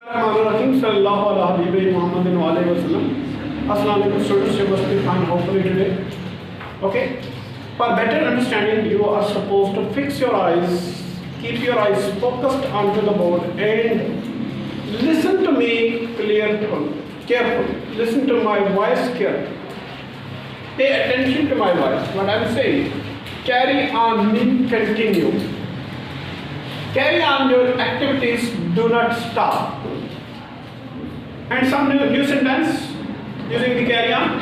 Assalamualaikum students, you must be fine hopefully today. Okay? For better understanding, you are supposed to fix your eyes, keep your eyes focused onto the board and listen to me carefully. Listen to my voice carefully. Pay attention to my voice, what I am saying. Carry on means continue. Carry on your activities, do not stop. And some new sentence using the carry on.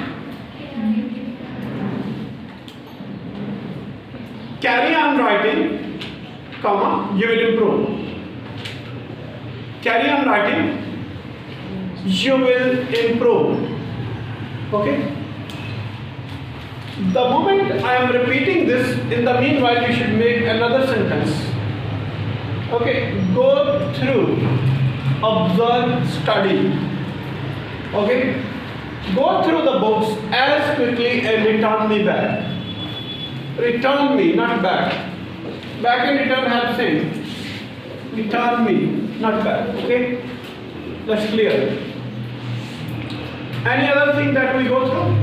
Carry on writing, comma, you will improve. Carry on writing, you will improve. Okay? The moment I am repeating this, in the meanwhile you should make another sentence. Okay, go through, observe, study. Okay, go through the books as quickly and return me back. Return me, not back. Back and return have same. Return me, not back. Okay, that's clear. Any other thing that we go through?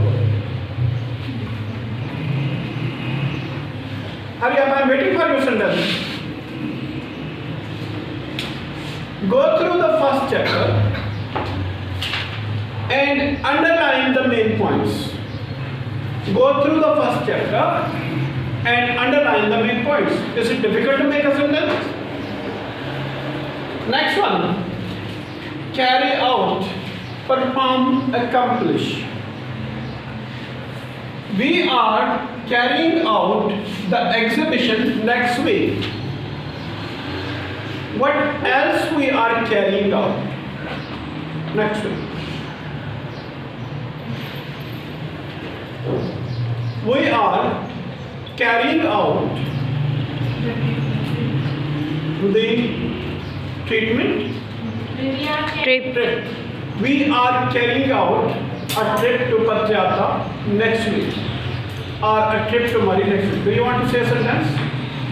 Hurry up, I am waiting for your sentence. Go through the first chapter and underline the main points. Go through the first chapter and underline the main points. Is it difficult to make a sentence? Next one. Carry out, perform, accomplish. We are carrying out the exhibition next week. What else we are carrying out next week? We are carrying out the treatment trip. We are carrying out a trip to Patyata next week or a trip to Mari next week. Do you want to say a sentence?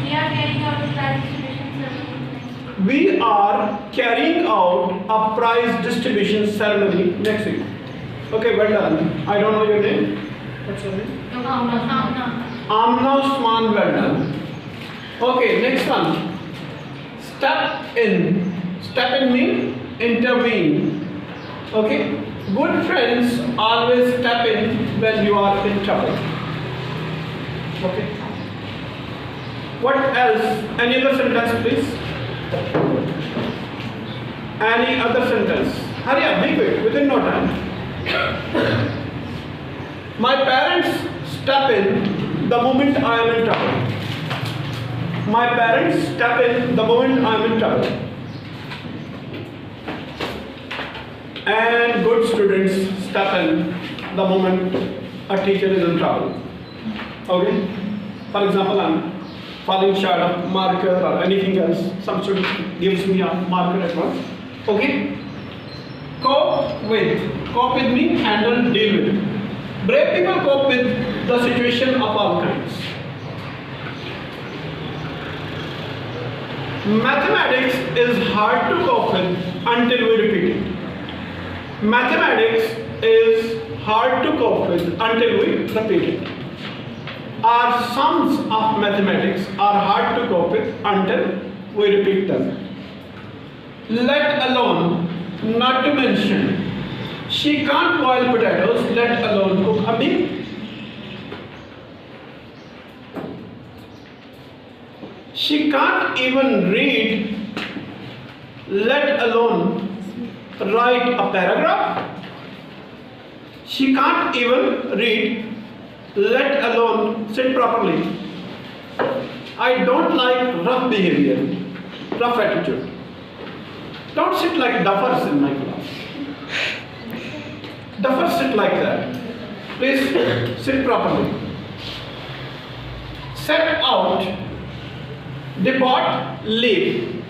We are carrying out a prize distribution ceremony. We are carrying out a prize distribution ceremony next week. Okay, well done. I don't know your name. What's your name? Amna Usman, well done. Okay, next one. Step in. Step in means intervene. Okay. Good friends always step in when you are in trouble. Okay. What else? Any other sentence, please? Any other sentence? Hurry up, be quick, within no time. My parents step in the moment I am in trouble. My parents step in the moment I am in trouble. And good students step in the moment a teacher is in trouble. Okay? For example, I am falling short of marker or anything else. Some student gives me a marker at once. Okay? Cope with means handle, deal with. Brave people cope with the situation of all kinds. Mathematics is hard to cope with until we repeat it. Mathematics is hard to cope with until we repeat it. Our sums of mathematics are hard to cope with until we repeat them. Let alone, not to mention, she can't boil potatoes, let alone cook a meal. She can't even read, let alone write a paragraph. She can't even read, let alone sit properly. I don't like rough behavior, rough attitude. Don't sit like duffers in my class. Duffers sit like that. Please sit properly. Set out, depart, leave.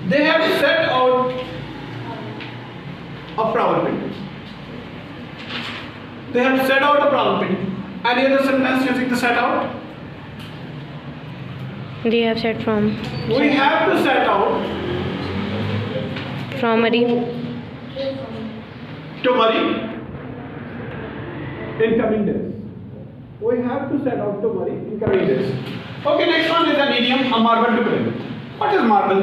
They have set out a flower painting. They have set out a flower painting. Any other sentence using the set out? They have set from. We have to set out From Ari. To marry in coming days. We have to set out to marry in coming days. Okay, next one is an idiom, a marble to play with. What is marble?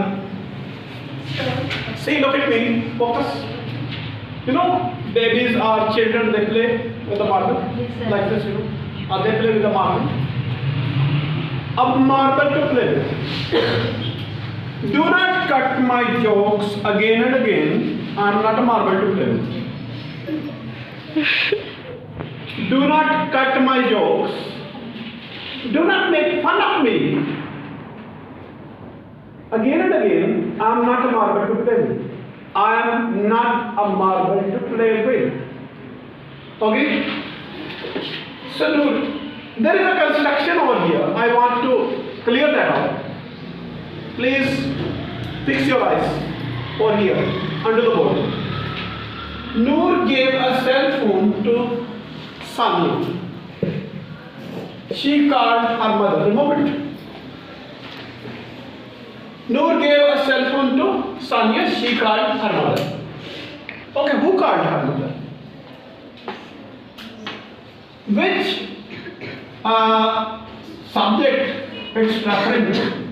See, look at me, focus. You know, babies or children, they play with the marble, like this, you know, or they play with the marble. A marble to play with. Do not cut my jokes again and again. I am not a marble to play with. Do not cut my jokes. Do not make fun of me. Again and again, I am not a marble to play with. I am not a marble to play with. Okay? So, look, there is a construction over here. I want to clear that out. Please fix your eyes over here, under the board. Noor gave a cell phone to Sanya. She called her mother. Remove it. Noor gave a cell phone to Sanya. She called her mother. Okay, who called her mother? Which subject it's referring to?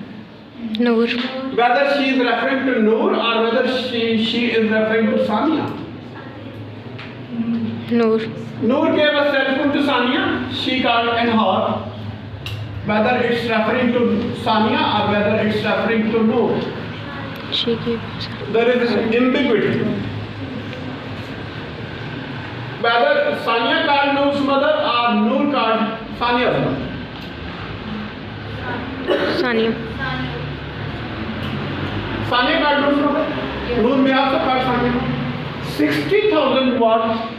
Noor. Whether she is referring to Noor or whether she is referring to Sanya. Noor. Noor gave a cell phone to Sanya. She called and her. Whether it's referring to Sanya or whether it's referring to Noor. She gave. There is ambiguity. Whether Sanya called Noor's mother or Noor called Sanya's mother. Sanya. Sanya called Noor's mother. Noor may also call Sanya. 60,000 watt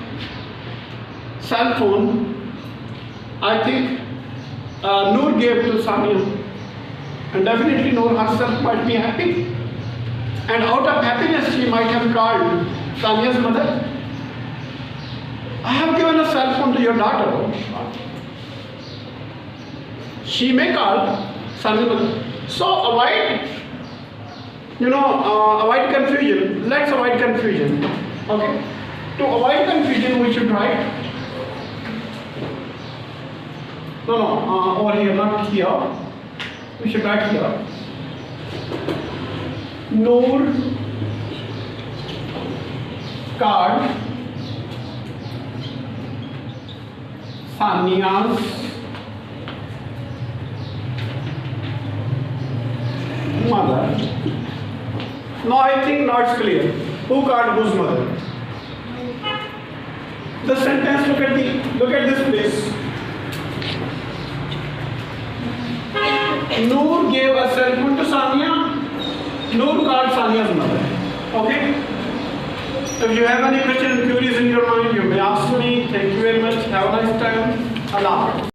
cell phone, I think Noor gave to Sanya. And definitely Noor herself might be happy. And out of happiness she might have called Sanya's mother. I have given a cell phone to your daughter. She may call Sanya's mother. So avoid, avoid confusion. Let's avoid confusion. Okay? To avoid confusion, we should write. Over here, not here. We should write here. Noor called Sanya's mother. Now I think now it's clear. Who called whose mother? The sentence, look at this place. Noor gave a cell phone to Sanya. Noor called Sanya's mother. Okay? If you have any question and queries in your mind, you may ask me. Thank you very much. Have a nice time. Allah.